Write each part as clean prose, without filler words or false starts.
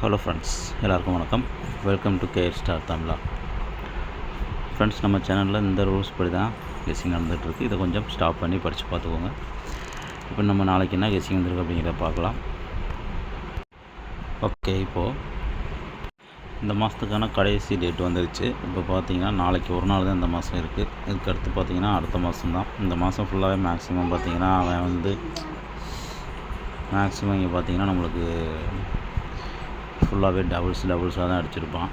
Hello friends, எல்லாருக்கும் வணக்கம். Welcome to KF star Tamizha. Friends, நம்ம சேனலில் இந்த ரூல்ஸ் படி தான் கெஸ்ஸிங் நடந்துகிட்ருக்கு. இதை கொஞ்சம் ஸ்டாப் பண்ணி படித்து பார்த்துக்கோங்க. இப்போ நம்ம நாளைக்கு என்ன கெஸ்ஸிங் வந்திருக்கு அப்படிங்கிறத பார்க்கலாம். ஓகே, இப்போது இந்த மாதத்துக்கான கடைசி டேட் வந்துருச்சு. இப்போ பார்த்தீங்கன்னா நாளைக்கு ஒரு நாள் தான் இந்த மாதம் இருக்குது. இதுக்கு அடுத்து பார்த்தீங்கன்னா அடுத்த மாதம் தான். இந்த மாதம் ஃபுல்லாகவே மேக்ஸிமம் பார்த்திங்கன்னா அவன் மேக்ஸிமம் இங்கே பார்த்திங்கன்னா நம்மளுக்கு ஃபுல்லாகவே டபுள்ஸாக தான் அடிச்சிருப்பான்.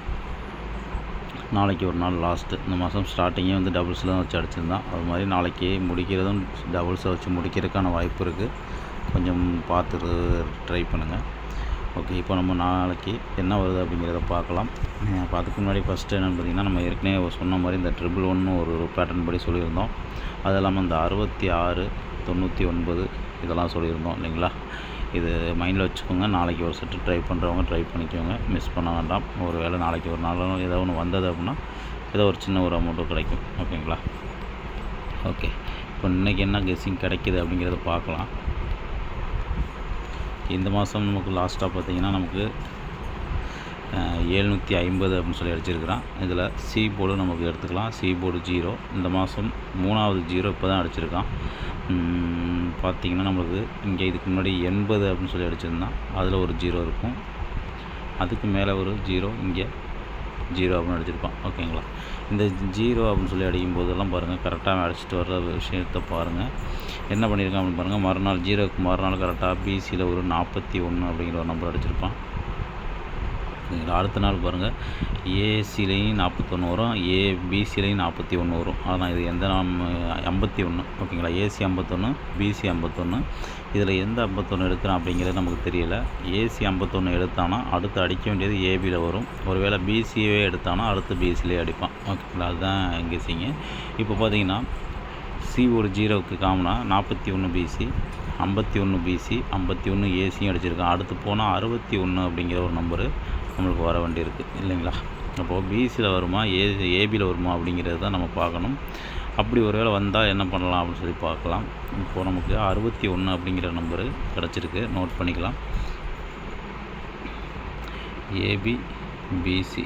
நாளைக்கு ஒரு நாள் லாஸ்ட்டு. இந்த மாதம் ஸ்டார்டிங்கே டபுள்ஸில் தான் வச்சு அடிச்சிருந்தான். அது மாதிரி நாளைக்கு முடிக்கிறதும் டபுள்ஸை வச்சு முடிக்கிறதுக்கான வாய்ப்பு இருக்குது. கொஞ்சம் பார்த்து ட்ரை பண்ணுங்கள். ஓகே, இப்போ நம்ம நாளைக்கு என்ன வருது அப்படிங்கிறத பார்க்கலாம். அதுக்கு முன்னாடி ஃபஸ்ட்டு என்னென்னு பார்த்திங்கன்னா, நம்ம ஏற்கனவே சொன்ன மாதிரி இந்த 111 ஒரு பேட்டர்ன் படி சொல்லியிருந்தோம். அது இல்லாமல் இந்த 66, 99 இதெல்லாம் சொல்லியிருந்தோம் இல்லைங்களா. இது மைண்டில் வச்சுக்கோங்க. நாளைக்கு ஒரு செட்டு ட்ரை பண்ணுறவங்க ட்ரை பண்ணிக்கோங்க, மிஸ் பண்ண வேண்டாம். ஒரு வேளை நாளைக்கு ஒரு நாள் ஏதோ ஒன்று வந்தது அப்படின்னா ஏதோ ஒரு சின்ன ஒரு அமௌண்ட்டு கிடைக்கும். ஓகேங்களா. ஓகே, இப்போ இன்றைக்கி என்ன கெஸ்ஸிங் கிடைக்கிது அப்படிங்கிறத பார்க்கலாம். இந்த மாதம் நமக்கு லாஸ்ட்டாக பார்த்திங்கன்னா நமக்கு 750 அப்படின்னு சொல்லி அடிச்சிருக்கிறான். இதில் சி போர்டு நமக்கு எடுத்துக்கலாம். C board 0. இந்த மாதம் 3வது 0 இப்போ தான் அடிச்சிருக்கான். பார்த்திங்கன்னா நம்மளுக்கு இங்கே இதுக்கு முன்னாடி 80 அப்படின்னு சொல்லி அடிச்சிருந்தான். அதில் ஒரு 0 இருக்கும். அதுக்கு மேலே ஒரு 0, இங்கே 0 அப்படின்னு அடிச்சிருப்பான். ஓகேங்களா. இந்த 0 அப்படின்னு சொல்லி அடிக்கும் போதெல்லாம் பாருங்கள், கரெக்டாக அடிச்சுட்டு வர்ற விஷயத்தை பாருங்கள். என்ன பண்ணியிருக்கான் அப்படின்னு பாருங்கள். மறுநாள் 0க்கு மறுநாள் கரெக்டாக பிசியில் ஒரு 41 அப்படிங்கிற ஒரு நம்பர் அடிச்சிருப்பான். அடுத்த நாள் பாருங்கள், ஏசிலையும் 41 வரும், ஏபிசிலையும் 41 வரும். ஆனால் இது எந்த 51. ஓகேங்களா. AC 51, BC 51. இதில் எந்த 51 எடுக்கிறான் அப்படிங்கிறது நமக்கு தெரியல. ஏசி 51 எடுத்தானா அடுத்து அடிக்க வேண்டியது ஏபியில் வரும். ஒருவேளை பிசியே எடுத்தானா அடுத்து பிசிலே அடிப்பான். ஓகேங்களா. அதுதான் கெஸ்ஸிங்கு. இப்போ பார்த்தீங்கன்னா சி ஒரு 0க்கு காமனா 41 பிசி, 51 பிசி, 51 ஏசியும் அடிச்சிருக்கான். அடுத்து போனால் 61 அப்படிங்கிற ஒரு நம்பரு நம்மளுக்கு வர வேண்டி இருக்குது இல்லைங்களா. அப்போது பிசியில் வருமா ஏபியில் வருமா அப்படிங்கிறது தான் நம்ம பார்க்கணும். அப்படி ஒரு வேளை வந்தால் என்ன பண்ணலாம் அப்படின்னு சொல்லி பார்க்கலாம். இப்போது நமக்கு 61 அப்படிங்கிற நம்பரு கிடச்சிருக்கு, நோட் பண்ணிக்கலாம். ஏபி பிசி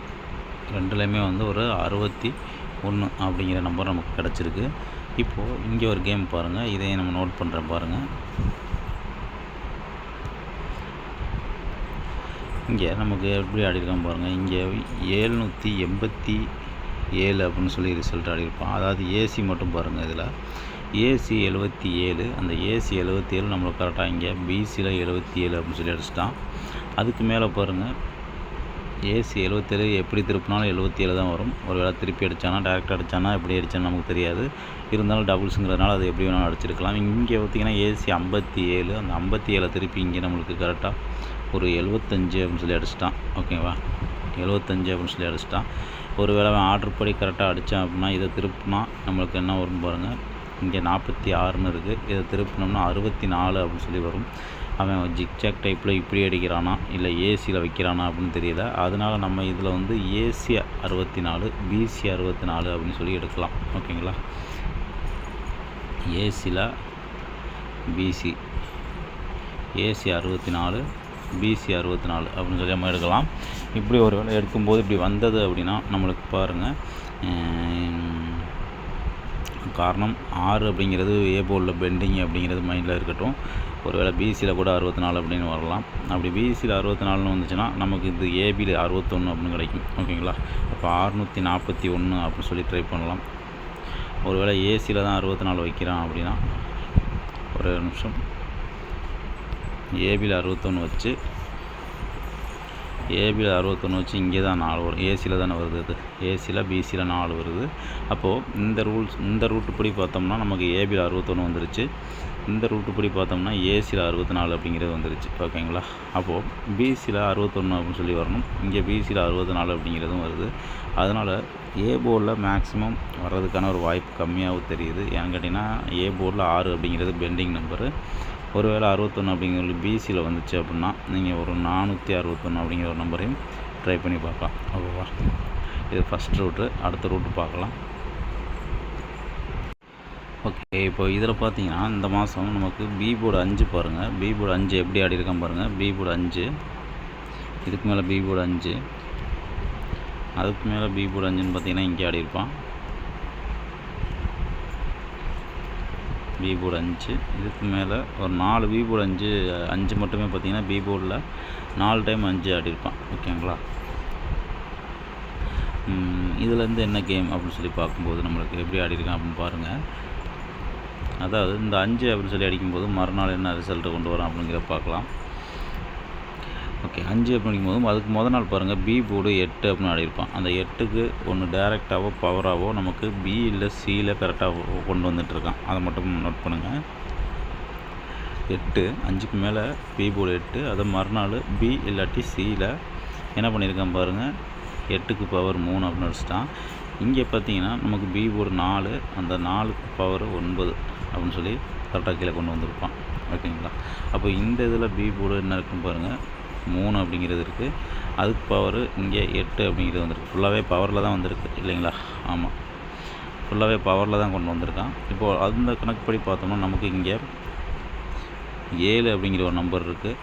ரெண்டுலேயுமே ஒரு 61 அப்படிங்கிற நம்பர் நமக்கு கிடச்சிருக்கு. இப்போது இங்கே ஒரு கேம் பாருங்கள், இதையும் நம்ம நோட் பண்ணுறேன் பாருங்கள். இங்கே நமக்கு எப்படி ஆடிருக்கான் பாருங்கள். இங்கே 787 அப்படின்னு சொல்லி ரிசல்ட் ஆடிருப்பான். அதாவது ஏசி மட்டும் பாருங்கள். இதில் ஏசி 77, அந்த ஏசி 77 நம்மளுக்கு கரெக்டாக இங்கே பிசியில் 77 அப்படின்னு சொல்லி அடிச்சிட்டான். அதுக்கு மேலே பாருங்கள், ஏசி 77 எப்படி திருப்பினாலும் 77 தான் வரும். ஒரு வேளை திருப்பி அடித்தானா டேரெக்டாக அடித்தானா எப்படி அடித்தான்னு நமக்கு தெரியாது. இருந்தாலும் டபுள்ஸுங்கிறதுனால அது எப்படி வேணாலும் அடிச்சிருக்கலாம். இங்கே பார்த்திங்கன்னா ஏசி 57, அந்த 57 திருப்பி இங்கே நம்மளுக்கு கரெக்டாக ஒரு 75 அப்படின்னு சொல்லி அடிச்சிட்டான். ஓகேவா. 75 அப்படின்னு சொல்லி அடிச்சிட்டான். ஒரு வேளை அவன் ஆர்டர் படி கரெக்டாக அடித்தான் அப்படின்னா இதை திருப்பினா நம்மளுக்கு என்ன வரும் பாருங்கள். இங்கே 46ன்னு இருக்குது. இதை திருப்பினோம்னா 64 அப்படின்னு சொல்லி வரும். அவன் ஜிக்ஜாக் டைப்பில் இப்படி அடிக்கிறானா இல்லை ஏசியில் வைக்கிறானா அப்படின்னு தெரியல. அதனால் நம்ம இதில் ஏசி 64, பிசி 64 அப்படின்னு சொல்லி எடுக்கலாம். ஓகேங்களா. ஏசியில் பிசி, ஏசி 64, பிசி 64 அப்படின்னு சொல்லி நம்ம எடுக்கலாம். இப்படி ஒரு வேளை எடுக்கும்போது இப்படி வந்தது அப்படின்னா நம்மளுக்கு பாருங்கள், காரணம் 6 அப்படிங்கிறது ஏ போர்டில் பெண்டிங் அப்படிங்கிறது மைண்டில் இருக்கட்டும். ஒரு வேளை பிசியில் கூட 64 அப்படின்னு வரலாம். அப்படி பிசியில் 64ன்னு வந்துச்சுன்னா நமக்கு இது ஏபியில் 61 அப்படின்னு கிடைக்கும். ஓகேங்களா. இப்போ 641 அப்படின்னு சொல்லி ட்ரை பண்ணலாம். ஒரு வேளை ஏசியில் தான் 64 வைக்கிறான் அப்படின்னா ஒரு நிமிஷம், ஏபியில் 61 வச்சு, ஏபியில் 61 வச்சு இங்கே தான் 4 வரும். ஏசியில் தானே வருது, இது ஏசியில் பிசியில் 4 வருது. அப்போது இந்த ரூட்டு படி பார்த்தோம்னா நமக்கு ஏபியில் 61 வந்துருச்சு. இந்த ரூட்டு படி பார்த்தோம்னா ஏசியில் 64 அப்படிங்கிறது வந்துருச்சு. ஓகேங்களா. அப்போது பிசியில் 61 அப்படின்னு சொல்லி வரணும். இங்கே பிசியில் 64 அப்படிங்கிறதும் வருது. அதனால் ஏ போர்டில் மேக்ஸிமம் வர்றதுக்கான ஒரு வாய்ப்பு கம்மியாகவும் தெரியுது. ஏன்னு கேட்டிங்கன்னா ஏ போர்டில் 6 அப்படிங்கிறது பெண்டிங் நம்பரு. ஒரு வேளை 61 அப்படிங்கிறது பிசியில் வந்துச்சு அப்படின்னா நீங்கள் ஒரு 461 அப்படிங்கிற ஒரு நம்பரையும் ட்ரை பண்ணி பார்க்கலாம். ஓகேவா. இது ஃபஸ்ட் ரூட்டு. அடுத்த ரூட்டு பார்க்கலாம். ஓகே, இப்போ இதில் பார்த்தீங்கன்னா இந்த மாதம் நமக்கு பி போர்டு 5 பாருங்கள். பி போர்டு 5 எப்படி ஆடி இருக்கான் பாருங்கள். பி போர்டு 5 இதுக்கு மேலே பி போர்டு 5, அதுக்கு மேலே பி போர்டு 5ன்னு பார்த்தீங்கன்னா இங்கே ஆடியிருப்பான். பி போர்டு 5, இதுக்கு மேலே ஒரு 4 பி போர்டு 5 மட்டுமே பார்த்தீங்கன்னா பி போர்டில் 4 டைம் 5 ஆடியிருப்பான். ஓகேங்களா. இதுலேருந்து என்ன கேம் அப்படின்னு சொல்லி பார்க்கும்போது நம்மளுக்கு எப்படி ஆடிருக்கான் அப்படின்னு பாருங்கள். அதாவது இந்த 5 அப்படின்னு சொல்லி அடிக்கும்போது மறுநாள் என்ன ரிசல்ட்டு கொண்டு வரோம் அப்படிங்கிறத பார்க்கலாம். ஓகே, 5 அப்படிங்கும்போது அதுக்கு முதல் நாள் பாருங்கள் பி போர்டு 8 அப்படின்னு ஆடிருப்பான். அந்த 8க்கு ஒன்று டேரெக்டாகவோ பவராகவோ நமக்கு பி இல்லை சியில் கரெக்டாக கொண்டு வந்துட்டுருக்கான். அதை மட்டும் நோட் பண்ணுங்கள். 8 5க்கு மேலே பி போர்டு 8, அதை மறுநாள் பி இல்லாட்டி சியில் என்ன பண்ணியிருக்கான் பாருங்கள், 8க்கு பவர் 3 அப்படின்னு அடிச்சிட்டான். இங்கே பார்த்தீங்கன்னா நமக்கு பி போர்டு 4, அந்த 4க்கு பவர் 9 அப்படின்னு சொல்லி கரெக்டாக கீழே கொண்டு வந்திருப்பான். ஓகேங்களா. அப்போ இந்த இதில் பி போர்டு என்ன இருக்குன்னு பாருங்கள், 3 அப்படிங்கிறது இருக்குது. அதுக்கு பவர் இங்கே 8 அப்படிங்கிறது வந்திருக்கு. ஃபுல்லாகவே பவரில் தான் வந்திருக்கு இல்லைங்களா. ஆமாம், ஃபுல்லாகவே பவரில் தான் கொண்டு வந்திருக்கான். இப்போது அந்த கணக்குப்படி பார்த்தோம்னா நமக்கு இங்கே 7 அப்படிங்கிற ஒரு நம்பர் இருக்குது.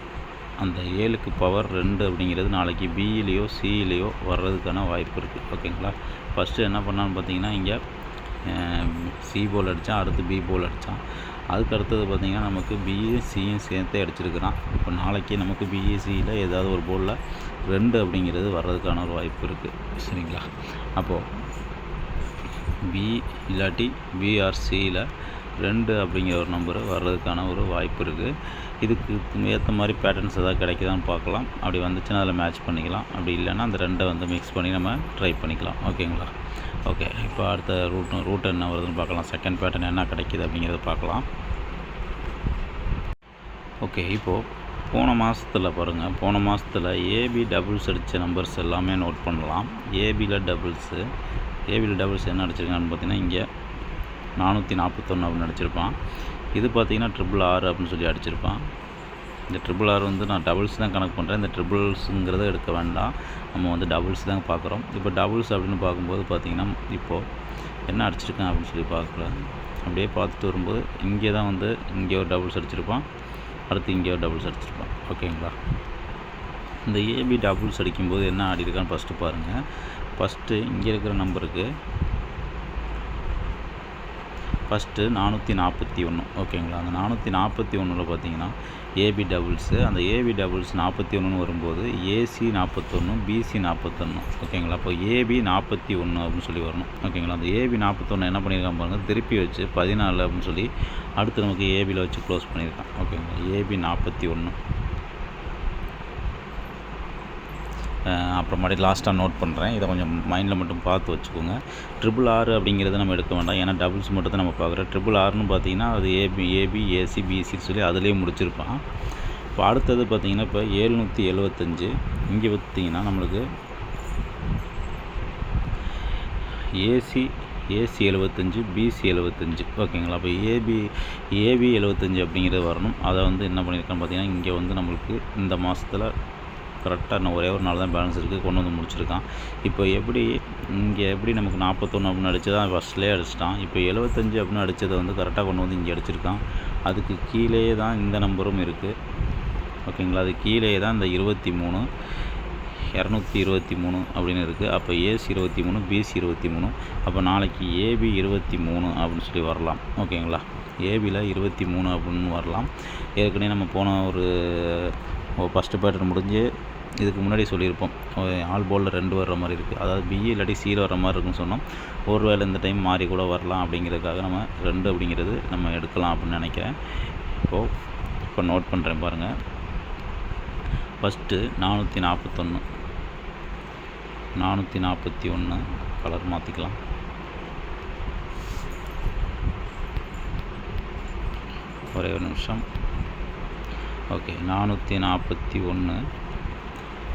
அந்த 7க்கு பவர் 2 அப்படிங்கிறது நாளைக்கு பியிலையோ சியிலையோ வர்றதுக்கான வாய்ப்பு இருக்குது. ஓகேங்களா. ஃபஸ்ட்டு என்ன பண்ணான்னு பார்த்தீங்கன்னா இங்கே சி போல் அடித்தான், அடுத்து பி போல் அடித்தான். அதுக்கு அடுத்தது பார்த்திங்கன்னா நமக்கு பியும் சியும் சேர்த்தே அடிச்சிருக்கிறான். இப்போ நாளைக்கு நமக்கு பிஇசியில் ஏதாவது ஒரு போலில் 2 அப்படிங்கிறது வர்றதுக்கான ஒரு வாய்ப்பு இருக்குது. சரிங்களா. அப்போது பி இல்லாட்டி பிஆர்சியில் 2 அப்படிங்கிற ஒரு நம்பரு வர்றதுக்கான ஒரு வாய்ப்பு இருக்குது. இதுக்கு ஏற்ற மாதிரி பேட்டர்ன்ஸ் எதாவது கிடைக்குதான்னு பார்க்கலாம். அப்படி வந்துச்சுன்னா அதில் மேட்ச் பண்ணிக்கலாம். அப்படி இல்லைன்னா அந்த 2 வந்து மிக்ஸ் பண்ணி நம்ம ட்ரை பண்ணிக்கலாம். ஓகேங்களா. ஓகே, இப்போ அடுத்த ரூட் என்ன வருதுன்னு பார்க்கலாம். செகண்ட் பேட்டர்ன் என்ன கிடைக்கிது அப்படிங்கிறத பார்க்கலாம். ஓகே, இப்போது போன மாதத்தில் பாருங்கள், போன மாதத்தில் ஏபி டபுள்ஸ் அடித்த நம்பர்ஸ் எல்லாமே நோட் பண்ணலாம். ஏபியில் டபுள்ஸ் என்ன அடிச்சிருக்கான்னு பார்த்தீங்கன்னா இங்கே 441 அப்படின்னு அடிச்சிருப்பான். இது பார்த்திங்கன்னா 666 அப்படின்னு சொல்லி அடிச்சிருப்பான். இந்த 666 வந்து நான் டபுள்ஸ் தான் கணக்கு பண்ணுறேன். இந்த ட்ரிபிள்ஸுங்கிறத எடுக்க வேண்டாம், நம்ம வந்து டபுள்ஸ் தான் பார்க்குறோம். இப்போ டபுள்ஸ் அப்படின்னு பார்க்கும்போது பார்த்திங்கன்னா இப்போது என்ன அடிச்சிருக்கேன் அப்படின்னு சொல்லி பார்க்குறேன். அப்படியே பார்த்துட்டு வரும்போது இங்கே தான் வந்து இங்கே ஒரு டபுள்ஸ் அடிச்சிருப்பான், அடுத்து இங்கே ஒரு டபுள்ஸ் அடிச்சிருப்பான். ஓகேங்களா. இந்த ஏபி டபுள்ஸ் அடிக்கும்போது என்ன ஆடிருக்கான்னு ஃபஸ்ட்டு பாருங்கள். ஃபஸ்ட்டு இங்கே இருக்கிற நம்பருக்கு ஃபஸ்ட்டு 441. ஓகேங்களா. அந்த 441ல் பார்த்தீங்கன்னா ஏபி டபுள்ஸு, அந்த ஏபி டபுள்ஸ் 41ன்னு வரும்போது ஏசி 41, பிசி 41. ஓகேங்களா. அப்போ ஏபி 41 அப்படின்னு சொல்லி வரணும். ஓகேங்களா. அந்த ஏபி 41 என்ன பண்ணியிருக்கான் பாருங்கள், திருப்பி வச்சு 14 அப்படின்னு சொல்லி அடுத்து நமக்கு ஏபியில் வச்சு க்ளோஸ் பண்ணியிருக்கான். ஓகேங்களா. ஏபி 41. அப்புறமாட்டி லாஸ்ட்டாக நோட் பண்ணுறேன், இதை கொஞ்சம் மைண்டில் மட்டும் பார்த்து வச்சுக்கோங்க. 666 அப்படிங்கிறத நம்ம எடுக்க வேண்டாம், ஏன்னா டபுள்ஸ் மட்டும் தான் நம்ம பார்க்குறோம். 666ன்னு பார்த்தீங்கன்னா அது ஏபி ஏசி பிசின்னு சொல்லி அதிலே முடிச்சிருப்பான். இப்போ அடுத்தது பார்த்திங்கன்னா இப்போ 775. இங்கே பார்த்திங்கன்னா நம்மளுக்கு ஏசி 75, பிசி 75. ஓகேங்களா. அப்போ ஏபி 75 அப்படிங்கிறது வரணும். அதை வந்து என்ன பண்ணியிருக்கான்னு பார்த்தீங்கன்னா இங்கே வந்து நம்மளுக்கு இந்த மாதத்தில் கரெக்டாக இன்னும் ஒரே ஒரு நாள் தான் பேலன்ஸ் இருக்குது, கொண்டு வந்து முடிச்சிருக்கான். இப்போ இங்கே எப்படி நமக்கு 41 அப்படின்னு அடித்து தான் ஃபஸ்ட்லேயே அடிச்சிட்டான். இப்போ 75 அப்படின்னு அடித்ததை வந்து கரெக்டாக கொண்டு வந்து இங்கே அடிச்சிருக்கான். அதுக்கு கீழே தான் இந்த நம்பரும் இருக்குது. ஓகேங்களா. அது கீழே தான் இந்த 23 223 அப்படின்னு இருக்குது. அப்போ ஏசி 23, பிசி 23. அப்போ நாளைக்கு ஏபி 23 அப்படின்னு சொல்லி வரலாம். ஓகேங்களா. ஏபியில் 23 அப்படின்னு வரலாம். ஏற்கனவே நம்ம போன ஒரு ஃபஸ்ட்டு பேட்டர்ன் முடிஞ்சு இதுக்கு முன்னாடி சொல்லியிருப்போம், ஆல் போலில் 2 வர்ற மாதிரி இருக்குது. அதாவது பிஇ இல்லாட்டி சியில் வர மாதிரி இருக்குன்னு சொன்னோம். ஒரு வேளை இந்த டைம் மாறி கூட வரலாம் அப்படிங்கிறதுக்காக நம்ம 2 அப்படிங்கிறது நம்ம எடுக்கலாம் அப்படின்னு நினைக்கிறேன். இப்போ நோட் பண்ணுறேன் பாருங்கள். ஃபஸ்ட்டு 441 கலர் மாற்றிக்கலாம். ஒரே ஒரு நிமிஷம். ஓகே, 441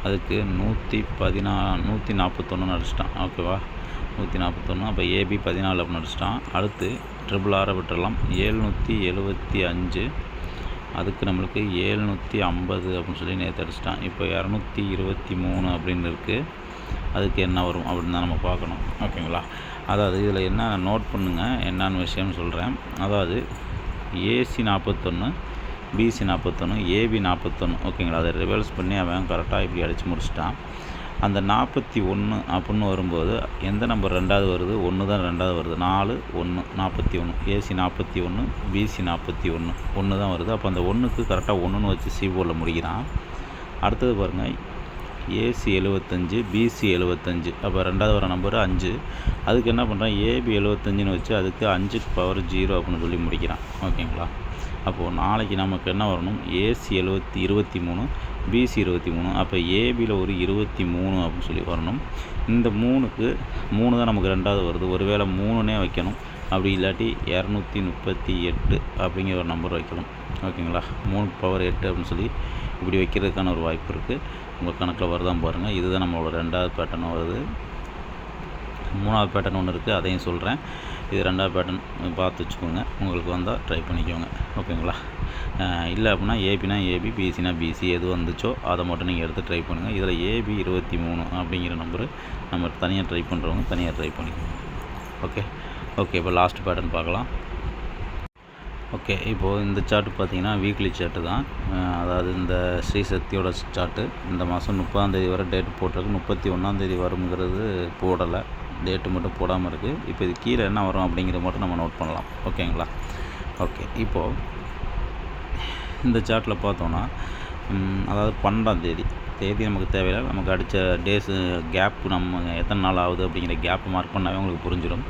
அதுக்கு 141 அடிச்சிட்டான். ஓகேவா. 141. அப்போ ஏபி 14 அப்படின்னு அடிச்சிட்டான். அடுத்து 666 விட்டுடலாம். 775 அதுக்கு நம்மளுக்கு 750 அப்படின்னு சொல்லி நேற்று அடிச்சிட்டான். இப்போ 223 அப்படின்னு இருக்குது. அதுக்கு என்ன வரும் அப்படின்னு தான் நம்ம பார்க்கணும். ஓகேங்களா. அதாவது இதில் என்ன நோட் பண்ணுங்கள், என்னென்னு விஷயம்னு சொல்கிறேன். அதாவது ஏசி 41, பிசி 41, ஏபி 41. ஓகேங்களா, அதை ரிவர்ஸ் பண்ணி அவன் கரெக்டாக இப்படி அடித்து முடிச்சிட்டான். அந்த 41 அப்படின்னு வரும்போது எந்த நம்பர் ரெண்டாவது வருது? 1 தான் ரெண்டாவது வருது. 4 1 41, ஏசி 41, பிசி 41, 1 தான் வருது. அப்போ அந்த 1க்கு கரெக்டாக 1ன்னு வச்சு சி போர்டில் முடிக்கிறான். அடுத்தது பாருங்கள், ஏசி 75, பிசி 75. அப்போ ரெண்டாவது வர நம்பர் 5. அதுக்கு என்ன பண்ணுறான்? ஏபி 75ன்னு வச்சு அதுக்கு 5க்கு பவர் 0 அப்படின்னு சொல்லி முடிக்கிறான். ஓகேங்களா, அப்போது நாளைக்கு நமக்கு என்ன வரணும்? AC 23, BC 23. அப்போ ஏபியில் ஒரு 23 அப்படின்னு சொல்லி வரணும். இந்த 3க்கு 3 தான் நமக்கு ரெண்டாவது வருது. ஒருவேளை 3னே வைக்கணும். அப்படி இல்லாட்டி 238 அப்படிங்கிற ஒரு நம்பர் வைக்கணும். ஓகேங்களா, 3க்கு பவர் 8 அப்படின்னு சொல்லி இப்படி வைக்கிறதுக்கான ஒரு வாய்ப்பு இருக்குது. உங்கள் கணக்கில் வருதான் பாருங்கள். இதுதான் நம்மளோட ரெண்டாவது பேட்டர்ன் வருது. மூணாவது பேட்டர்ன் ஒன்று இருக்குது, அதையும் சொல்கிறேன். இது ரெண்டாவது பேட்டர்ன் பார்த்து வச்சுக்கோங்க. உங்களுக்கு வந்தால் ட்ரை பண்ணிக்கோங்க. ஓகேங்களா, இல்லை அப்படின்னா ஏபினா ஏபி, பிசினா பிசி, எது வந்துச்சோ அதை மட்டும் நீங்கள் எடுத்து ட்ரை பண்ணுங்கள். இதில் ஏபி 23 அப்படிங்கிற நம்பரு நம்ம தனியாக ட்ரை பண்ணுறவங்க தனியாக ட்ரை பண்ணிக்கோங்க. ஓகே, இப்போ லாஸ்ட் பேட்டர்ன் பார்க்கலாம். ஓகே, இப்போது இந்த சார்ட்டு பார்த்திங்கன்னா வீக்லி சார்ட்டு தான். அதாவது இந்த ஸ்ரீசக்தியோட சார்ட்டு இந்த மாதம் 30ஆம் வரை டேட்டு போட்டிருக்கு. 31ஆம் வருங்கிறது போடலை, டேட்டு மட்டும் போடாமல் இருக்குது. இப்போ இது கீழே என்ன வரும் அப்படிங்கிறத மட்டும் நம்ம நோட் பண்ணலாம். ஓகேங்களா, இப்போது இந்த சார்ட்டில் பார்த்தோன்னா அதாவது 12ஆம் தேதி நமக்கு தேவையில்லை. நமக்கு அடித்த டேஸு கேப்பு நம்ம எத்தனை நாள் ஆகுது அப்படிங்கிற கேப்பு மார்க் பண்ணாவே உங்களுக்கு புரிஞ்சிடும்.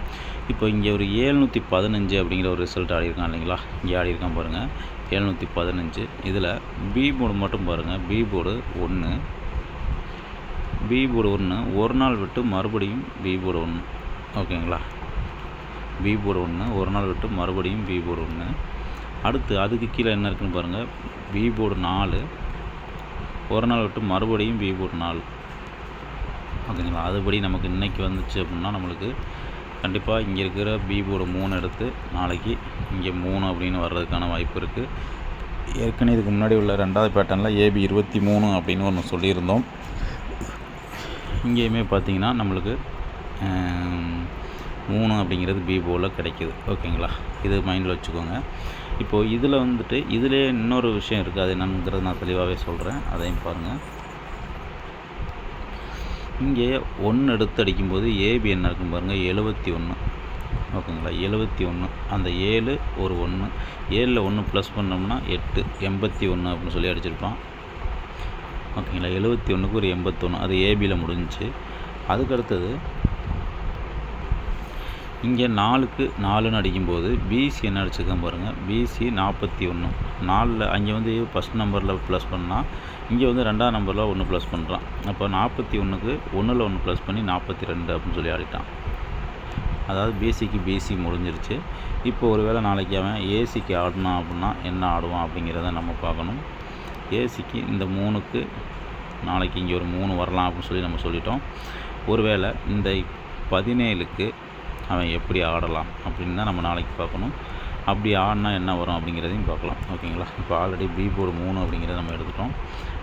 இப்போ இங்கே ஒரு 715 அப்படிங்கிற ஒரு ரிசல்ட் ஆடிருக்கான் இல்லைங்களா, இங்கே ஆடிருக்கான் பாருங்கள், 715. இதில் பி போர்டு மட்டும் பாருங்கள், பி போர்டு 1, ஒரு நாள் விட்டு மறுபடியும் பி போர்டு 1. ஓகேங்களா, பி போர்டு 1, ஒரு நாள் விட்டு மறுபடியும் பி போர்டு 1. அடுத்து அதுக்கு கீழே என்ன இருக்குதுன்னு பாருங்கள், பி போர்டு 4, ஒரு நாள் விட்டு மறுபடியும் பி போர்டு 4. ஓகேங்களா, அதுபடி நமக்கு இன்றைக்கி வந்துச்சு அப்படின்னா நம்மளுக்கு கண்டிப்பாக இங்கே இருக்கிற பி போர்டு 3 எடுத்து நாளைக்கு இங்கே 3 அப்படின்னு வர்றதுக்கான வாய்ப்பு இருக்குது. ஏற்கனவே இதுக்கு முன்னாடி உள்ள ரெண்டாவது பேட்டர்னில் ஏபி 23 அப்படின்னு ஒன்று சொல்லியிருந்தோம். இங்கேயுமே பார்த்திங்கன்னா நம்மளுக்கு 3 அப்படிங்கிறது பி போர்டில் கிடைக்கிது. ஓகேங்களா, இது மைண்டில் வச்சுக்கோங்க. இப்போது இதில் வந்துட்டு இதிலே இன்னொரு விஷயம் இருக்குது, அது என்னங்கிறது நான் தெளிவாகவே சொல்கிறேன், அதையும் பாருங்கள். இங்கே 1 எடுத்து அடிக்கும்போது ஏபி என்ன இருக்குன்னு பாருங்கள், 71. ஓகேங்களா, 71. அந்த 7 ஒரு 1, 7ல் 1 ப்ளஸ் பண்ணோம்னா 8, 81 அப்படின்னு சொல்லி அடிச்சிருப்பான். ஓகேங்களா, 71க்கு ஒரு 81, அது ஏபியில் முடிஞ்சிச்சு. அதுக்கடுத்தது இங்கே 4க்கு 4ன்னு அடிக்கும்போது பிசி என்ன அடிச்சிருக்கேன் பாருங்கள், பிசி 41. 4ல் அங்கே வந்து ஃபஸ்ட் நம்பரில் ப்ளஸ் பண்ணால் இங்கே வந்து ரெண்டாவது நம்பரில் 1 ப்ளஸ் பண்ணுறான். அப்போ 41க்கு 1ல் 1 ப்ளஸ் பண்ணி 42 அப்படின்னு சொல்லி ஆடிட்டான். அதாவது பிசிக்கு பிசி முடிஞ்சிருச்சு. இப்போ ஒரு வேளை நாளைக்கு அவன் ஏசிக்கு ஆடினான் அப்படின்னா என்ன ஆடுவான் அப்படிங்கிறத நம்ம பார்க்கணும். ஏசிக்கு இந்த 3க்கு நாளைக்கு இங்கே ஒரு 3 வரலாம் அப்படின்னு சொல்லி நம்ம சொல்லிட்டோம். ஒருவேளை இந்த 17க்கு அவன் எப்படி ஆடலாம் அப்படின்னு தான் நம்ம நாளைக்கு பார்க்கணும். அப்படி ஆடினா என்ன வரும் அப்படிங்கிறதையும் பார்க்கலாம். ஓகேங்களா, இப்போ ஆல்ரெடி பி போர்டு 3 அப்படிங்கிறத நம்ம எடுத்துட்டோம்.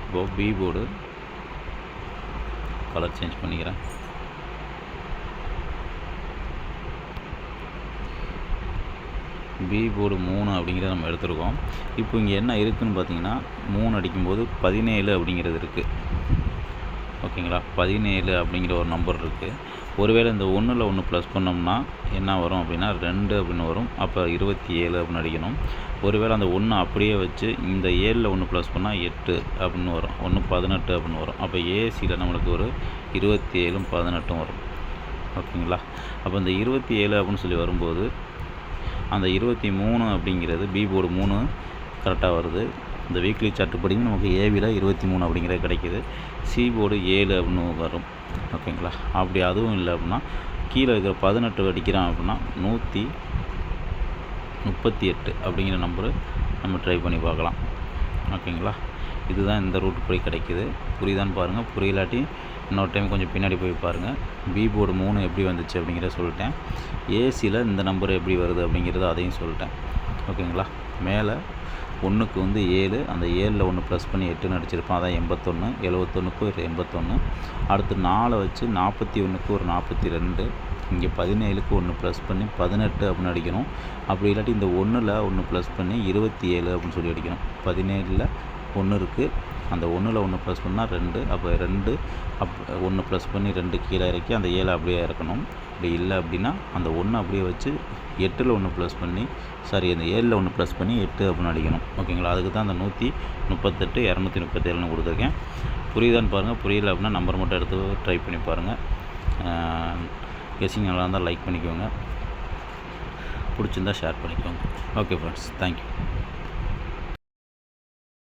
இப்போது பி போர்டு கலர் சேஞ்ச் பண்ணிக்கிறேன். பி போர்டு 3 அப்படிங்கிறத நம்ம எடுத்துருக்கோம். இப்போ இங்கே என்ன இருக்குதுன்னு பார்த்தீங்கன்னா 3 அடிக்கும்போது 17 அப்படிங்கிறது இருக்குது. ஓகேங்களா, 17 அப்படிங்கிற ஒரு நம்பர் இருக்குது. ஒருவேளை இந்த 1ல் 1 ப்ளஸ் பண்ணோம்னா என்ன வரும் அப்படின்னா 2 அப்படின்னு வரும். அப்போ 27 அப்படின்னு அடிக்கணும். ஒருவேளை அந்த 1 அப்படியே வச்சு இந்த 7ல் 1 ப்ளஸ் பண்ணால் 8 அப்படின்னு வரும். 1 18 அப்படின்னு வரும். அப்போ ஏசியில் நம்மளுக்கு ஒரு 27 18 வரும். ஓகேங்களா, அப்போ இந்த 27 அப்படின்னு சொல்லி வரும்போது அந்த 23 அப்படிங்கிறது பி போர்டு 3 கரெக்டாக வருது. இந்த வீக்லி சார்ட்டு படி நமக்கு ஏவியில் 23 அப்படிங்கிறது கிடைக்கிது. சி போர்டு 7 அப்படின்னு வரும். ஓகேங்களா, அப்படி அதுவும் இல்லை அப்படின்னா கீழே இருக்கிற 18 அடிக்கிறான் அப்படின்னா 138 அப்படிங்கிற நம்பரு நம்ம ட்ரை பண்ணி பார்க்கலாம். ஓகேங்களா, இதுதான் இந்த ரூட் படி கிடைக்கிது. புரியுதான்னு பாருங்கள். புரியலாட்டி இன்னொரு டைம் கொஞ்சம் பின்னாடி போய் பாருங்கள். பி போர்டு 3 எப்படி வந்துச்சு அப்படிங்கிறத சொல்லிட்டேன். ஏசியில் இந்த நம்பர் எப்படி வருது அப்படிங்கிறத அதையும் சொல்லிட்டேன். ஓகேங்களா, மேலே 1க்கு வந்து 7, அந்த 7ல் 1 ப்ளஸ் பண்ணி 8ன்னு அடிச்சிருப்போம், அதான் 81. 71க்கு ஒரு 81. அடுத்து 4 வச்சு 41க்கு ஒரு 42. இங்கே 17க்கு 1 ப்ளஸ் பண்ணி 18 அப்படின்னு அடிக்கணும். அப்படி இல்லாட்டி இந்த 1ல் 1 ப்ளஸ் பண்ணி 27 அப்படின்னு சொல்லி அடிக்கணும். 17ல் 1 இருக்குது, அந்த 1ல் 1 ப்ளஸ் பண்ணால் 2, அப்போ 2 1 ப்ளஸ் பண்ணி 2 கீழே இறக்கி அந்த 7 அப்படியே இறக்கணும். அப்படி இல்லை அப்படின்னா அந்த 1 அப்படியே வச்சு 8ல் 1 ப்ளஸ் பண்ணி அந்த 7ல் 1 ப்ளஸ் பண்ணி 8 அப்படின்னு அடிக்கணும். ஓகேங்களா? அதுக்கு தான் அந்த 138 237ன்னு கொடுத்துருக்கேன். புரியுதான்னு பாருங்கள். புரியல அப்படின்னா நம்பர் மட்டும் எடுத்து ட்ரை பண்ணி பாருங்கள். கெஸ்ஸிங் நல்லா இருந்தால் லைக் பண்ணிக்கோங்க, பிடிச்சிருந்தால் ஷேர் பண்ணிக்கோங்க. Okay friends, thank you.